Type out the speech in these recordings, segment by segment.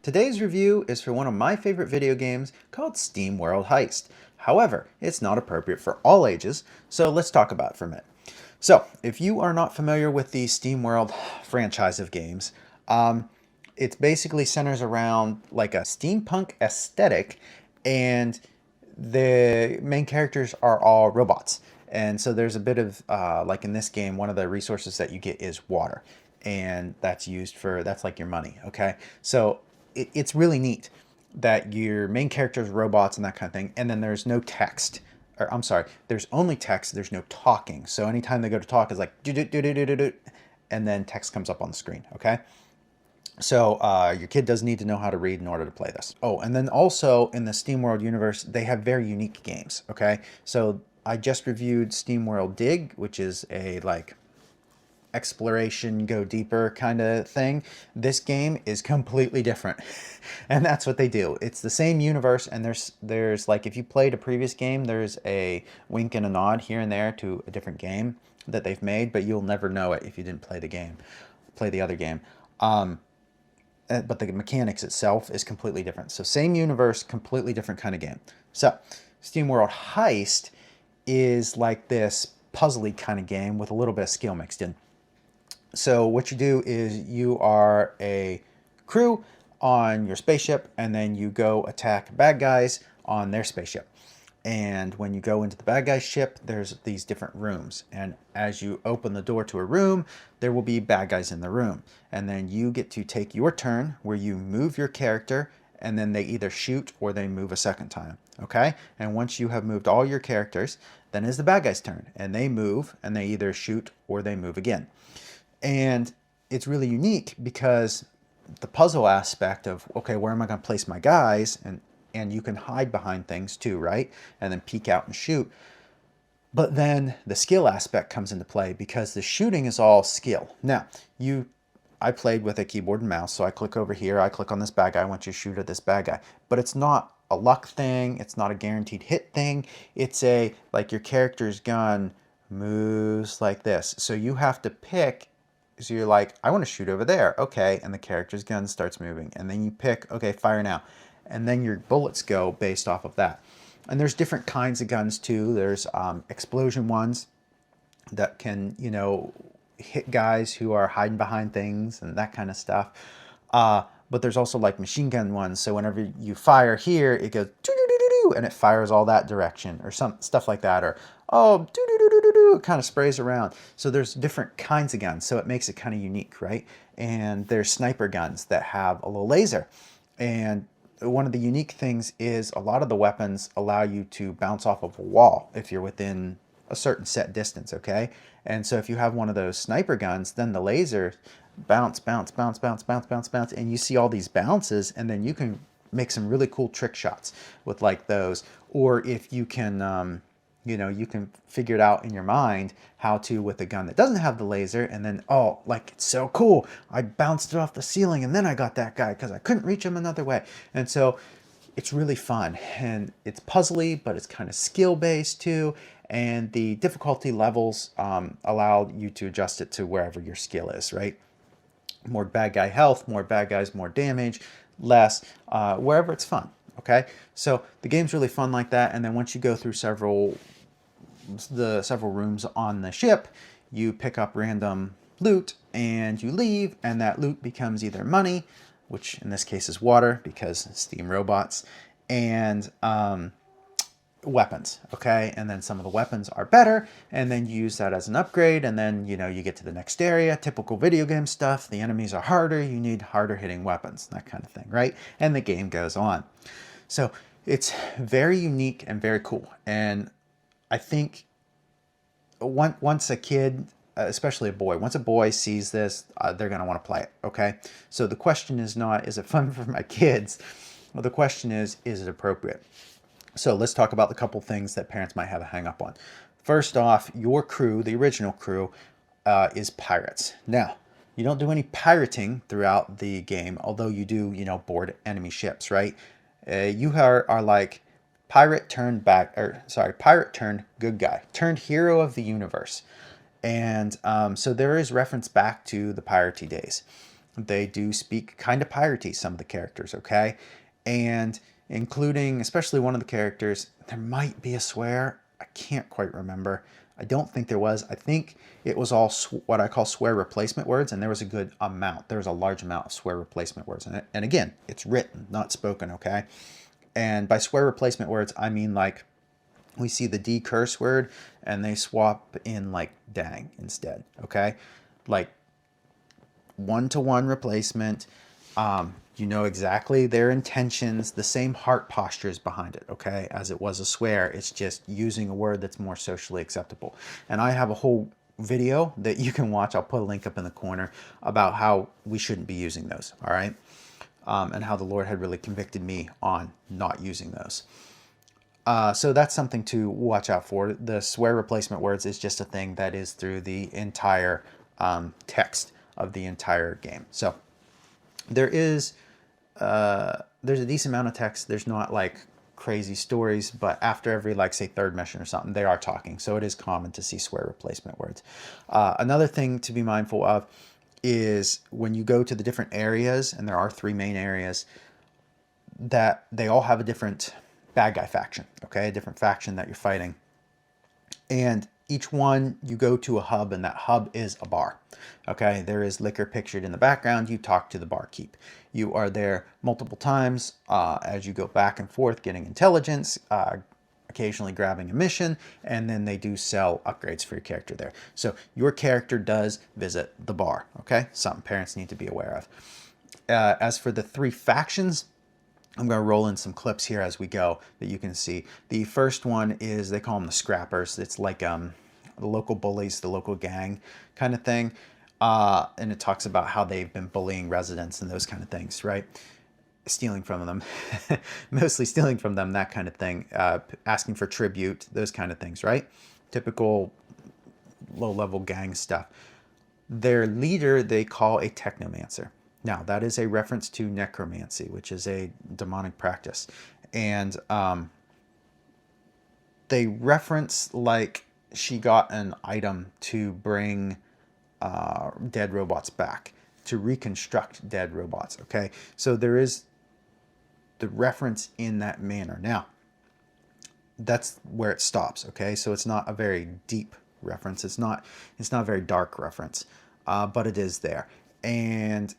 Today's review is for one of my favorite video games called SteamWorld Heist. However, it's not appropriate for all ages, so let's talk about it for a minute. So, if you are not familiar with the SteamWorld franchise of games, it basically centers around like a steampunk aesthetic, and the main characters are all robots. And so there's a bit of, like in this game, one of the resources that you get is water. And that's used for, that's like your money, okay? So it's really neat that your main character is robots and that kind of thing. And then there's no text. Or I'm sorry, there's only text, there's no talking. So anytime they go to talk, it's like, do do do do do do, and then text comes up on the screen, okay? So your kid does need to know how to read in order to play this. Oh, and then also in the SteamWorld universe, they have very unique games, okay? So I just reviewed SteamWorld Dig, which is a like exploration, go deeper kind of thing. This game is completely different. And that's what they do. It's the same universe, and there's like, if you played a previous game, there's a wink and a nod here and there to a different game that they've made, but you'll never know it if you didn't play the other game. But the mechanics itself is completely different. So same universe, completely different kind of game. So SteamWorld Heist is like this puzzly kind of game with a little bit of skill mixed in. So what you do is you are a crew on your spaceship, and then you go attack bad guys on their spaceship. And when you go into the bad guy's ship, there's these different rooms. And as you open the door to a room, there will be bad guys in the room. And then you get to take your turn where you move your character, and then they either shoot or they move a second time. Okay? And once you have moved all your characters, then it's the bad guy's turn. And they move, and they either shoot or they move again. And it's really unique because the puzzle aspect of, okay, where am I going to place my guys? And you can hide behind things too, right? And then peek out and shoot. But then the skill aspect comes into play because the shooting is all skill. Now, I played with a keyboard and mouse, so I click over here, I click on this bad guy, I want you to shoot at this bad guy. But it's not a luck thing, it's not a guaranteed hit thing. It's like your character's gun moves like this. So you have to pick. So you're like, I want to shoot over there. Okay. And the character's gun starts moving. And then you pick, okay, fire now. And then your bullets go based off of that. And there's different kinds of guns too. There's explosion ones that can, hit guys who are hiding behind things and that kind of stuff. But there's also like machine gun ones. So whenever you fire here, it goes doo-doo-doo-doo-doo, and it fires all that direction or some stuff like that. Or, oh, doo-doo-doo-doo-doo, it kind of sprays around. So there's different kinds of guns. So it makes it kind of unique, right? And there's sniper guns that have a little laser. And one of the unique things is a lot of the weapons allow you to bounce off of a wall if you're within a certain set distance, okay? And so if you have one of those sniper guns, then the laser bounce, bounce, bounce, bounce, bounce, bounce, bounce, and you see all these bounces, and then you can make some really cool trick shots with like those. Or if you can, you can figure it out in your mind how to with a gun that doesn't have the laser, and then, oh, like, it's so cool, I bounced it off the ceiling and then I got that guy because I couldn't reach him another way. And so it's really fun, and it's puzzly, but it's kind of skill based too. And the difficulty levels allow you to adjust it to wherever your skill is, right? More bad guy health, more bad guys, more damage, less, wherever it's fun, okay? So the game's really fun like that. And then once you go through several rooms on the ship, you pick up random loot and you leave, and that loot becomes either money, which in this case is water because steam robots, and weapons, okay? And then some of the weapons are better, and then you use that as an upgrade, and then, you get to the next area, typical video game stuff. The enemies are harder, you need harder hitting weapons, that kind of thing, right? And the game goes on. So it's very unique and very cool. And I think once a kid, especially a boy, once a boy sees this, they're going to want to play it, okay? So the question is not, is it fun for my kids? Well, the question is it appropriate? So let's talk about the couple things that parents might have a hang up on. First off, your crew, the original crew, is pirates. Now, you don't do any pirating throughout the game, although you do, board enemy ships, right? You are like pirate turned good guy, turned hero of the universe. And so there is reference back to the piratey days. They do speak kind of piratey, some of the characters, okay? And including, especially one of the characters, there might be a swear. I can't quite remember. I don't think there was. I think it was all what I call swear replacement words, and there was a good amount. There was a large amount of swear replacement words in it. And again, it's written, not spoken, okay? And by swear replacement words, I mean like we see the D curse word and they swap in like dang instead, okay? Like one-to-one replacement. You know exactly their intentions, the same heart postures behind it, okay? As it was a swear, it's just using a word that's more socially acceptable. And I have a whole video that you can watch, I'll put a link up in the corner, about how we shouldn't be using those, all right? And how the Lord had really convicted me on not using those. So that's something to watch out for. The swear replacement words is just a thing that is through the entire text of the entire game. So there's a decent amount of text. There's not like crazy stories, but after every, like, say, third mission or something, they are talking. So it is common to see swear replacement words. Another thing to be mindful of is when you go to the different areas, and there are 3 main areas, that they all have a different bad guy faction, okay? A different faction that you're fighting. And each one, you go to a hub, and that hub is a bar, okay? There is liquor pictured in the background. You talk to the barkeep. You are there multiple times as you go back and forth, getting intelligence, occasionally grabbing a mission, and then they do sell upgrades for your character there. So your character does visit the bar, okay? Something parents need to be aware of. As for the 3 factions, I'm going to roll in some clips here as we go that you can see. The first one is, they call them the Scrappers. It's like the local bullies, the local gang kind of thing. And it talks about how they've been bullying residents and those kind of things, right? Stealing from them, mostly stealing from them, that kind of thing. Asking for tribute, those kind of things, right? Typical low-level gang stuff. Their leader they call a technomancer. Now, that is a reference to necromancy, which is a demonic practice. And they reference like she got an item to bring dead robots back, to reconstruct dead robots, okay? So there is the reference in that manner. Now, that's where it stops, okay? So it's not a very deep reference. It's not a very dark reference, but it is there. And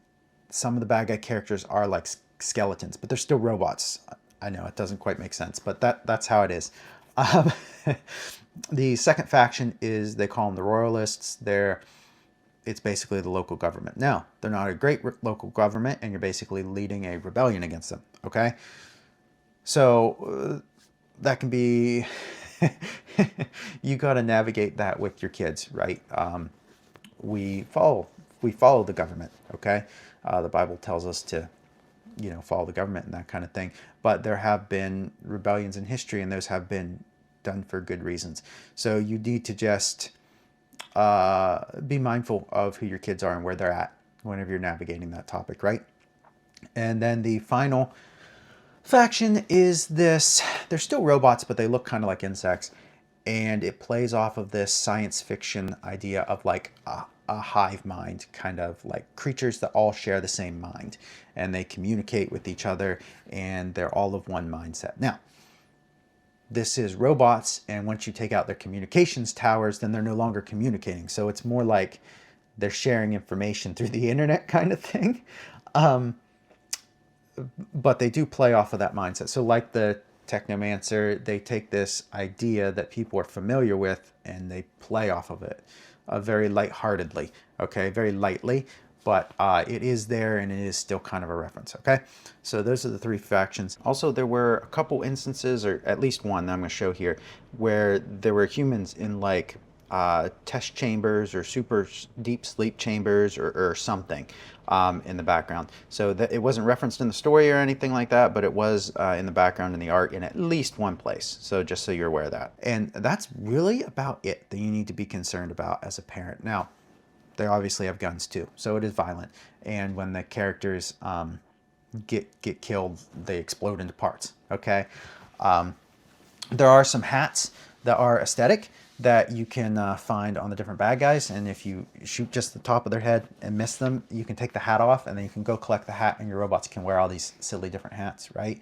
some of the bad guy characters are like skeletons, but they're still robots. I know it doesn't quite make sense, but that's how it is. The second faction is, they call them the Royalists. It's basically the local government. Now, they're not a great local government, and you're basically leading a rebellion against them, okay? So that can be, you got to navigate that with your kids, right? We follow the government, okay? The Bible tells us to, follow the government and that kind of thing. But there have been rebellions in history, and those have been done for good reasons. So you need to just be mindful of who your kids are and where they're at whenever you're navigating that topic, right? And then the final faction is this. They're still robots, but they look kind of like insects. And it plays off of this science fiction idea of like a hive mind, kind of like creatures that all share the same mind, and they communicate with each other, and they're all of one mindset. Now, this is robots, and once you take out their communications towers, then they're no longer communicating. So it's more like they're sharing information through the internet kind of thing. But they do play off of that mindset. So like the Technomancer, they take this idea that people are familiar with, and they play off of it very lightheartedly, okay, very lightly, but it is there, and it is still kind of a reference, okay? So those are the 3 factions. Also, there were a couple instances, or at least one that I'm going to show here, where there were humans in like test chambers or super deep sleep chambers or something in the background. So that it wasn't referenced in the story or anything like that, but it was in the background in the art in at least one place. So just so you're aware of that. And that's really about it that you need to be concerned about as a parent. Now, they obviously have guns too, so it is violent. And when the characters get killed, they explode into parts, okay? There are some hats that are aesthetic. that you can find on the different bad guys. And if you shoot just the top of their head and miss them, you can take the hat off, and then you can go collect the hat, and your robots can wear all these silly different hats, right?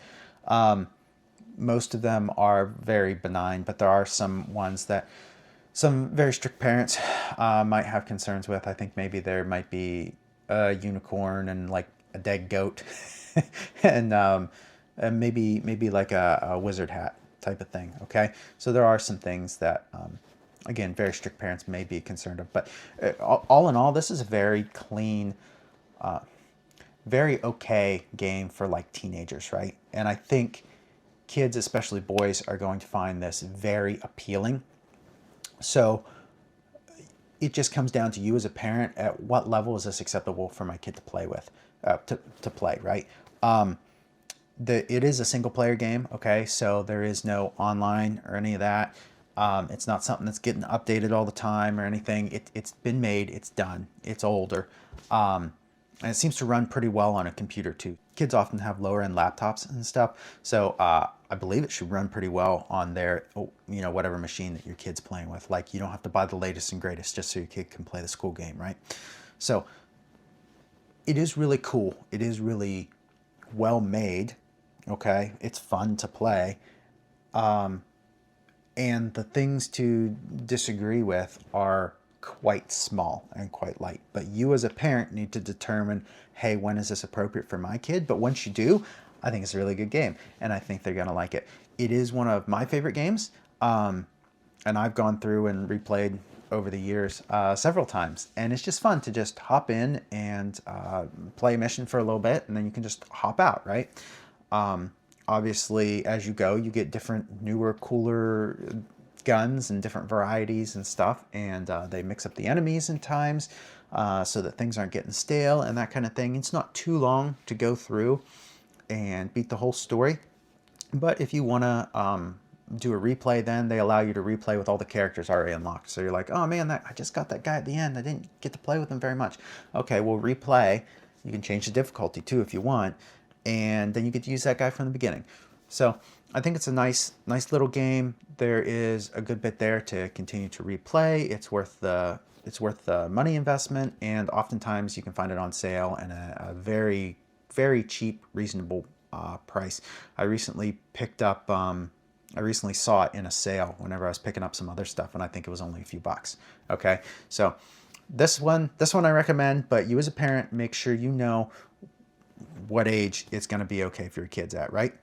Most of them are very benign, but there are some ones that some very strict parents might have concerns with. I think maybe there might be a unicorn and like a dead goat and maybe like a wizard hat type of thing. Okay, so there are some things that again, very strict parents may be concerned of, but all in all, this is a very clean, very okay game for like teenagers, right? And I think kids, especially boys, are going to find this very appealing. So it just comes down to you as a parent. At what level is this acceptable for my kid to play with, to play, right? It is a single player game, okay? So there is no online or any of that. It's not something that's getting updated all the time or anything. It's been made, it's done, it's older. And it seems to run pretty well on a computer too. Kids often have lower end laptops and stuff. So I believe it should run pretty well on their, whatever machine that your kid's playing with. Like, you don't have to buy the latest and greatest just so your kid can play the school game, right? So it is really cool. It is really well made. Okay, it's fun to play. And the things to disagree with are quite small and quite light. But you as a parent need to determine, hey, when is this appropriate for my kid? But once you do, I think it's a really good game, and I think they're going to like it. It is one of my favorite games, and I've gone through and replayed over the years several times, and it's just fun to just hop in and play a mission for a little bit, and then you can just hop out, right? Obviously, as you go, you get different, newer, cooler guns and different varieties and stuff, and they mix up the enemies in times so that things aren't getting stale and that kind of thing. It's not too long to go through and beat the whole story, but if you want to do a replay, then they allow you to replay with all the characters already unlocked. So you're like, oh man, I just got that guy at the end. I didn't get to play with him very much. Okay, well, replay. You can change the difficulty too if you want, and then you get to use that guy from the beginning. So I think it's a nice little game. There is a good bit there to continue to replay. It's worth the money investment, and oftentimes you can find it on sale and a very, very cheap, reasonable price. I recently saw it in a sale whenever I was picking up some other stuff, and I think it was only a few bucks. Okay, so this one I recommend, but you as a parent, make sure you know what age it's going to be okay for your kids at, right?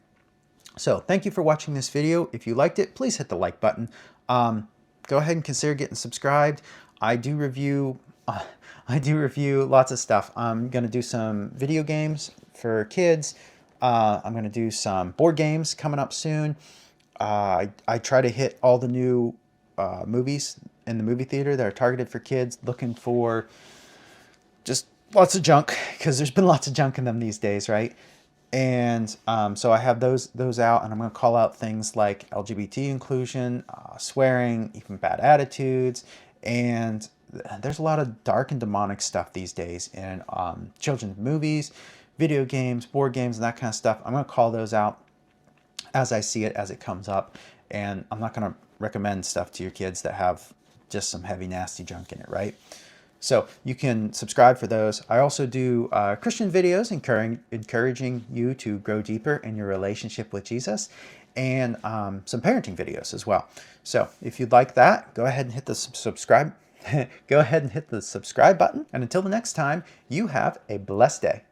So thank you for watching this video. If you liked it, please hit the like button. Go ahead and consider getting subscribed. I do review lots of stuff. I'm going to do some video games for kids. I'm going to do some board games coming up soon. I try to hit all the new movies in the movie theater that are targeted for kids, looking for just lots of junk, because there's been lots of junk in them these days, right? And so I have those out, and I'm going to call out things like LGBT inclusion, swearing, even bad attitudes, and there's a lot of dark and demonic stuff these days in children's movies, video games, board games, and that kind of stuff. I'm going to call those out as I see it, as it comes up, and I'm not going to recommend stuff to your kids that have just some heavy, nasty junk in it, right? So you can subscribe for those. I also do Christian videos encouraging you to grow deeper in your relationship with Jesus, and some parenting videos as well. So if you'd like that, go ahead and hit the subscribe. Go ahead and hit the subscribe button. And until the next time, you have a blessed day.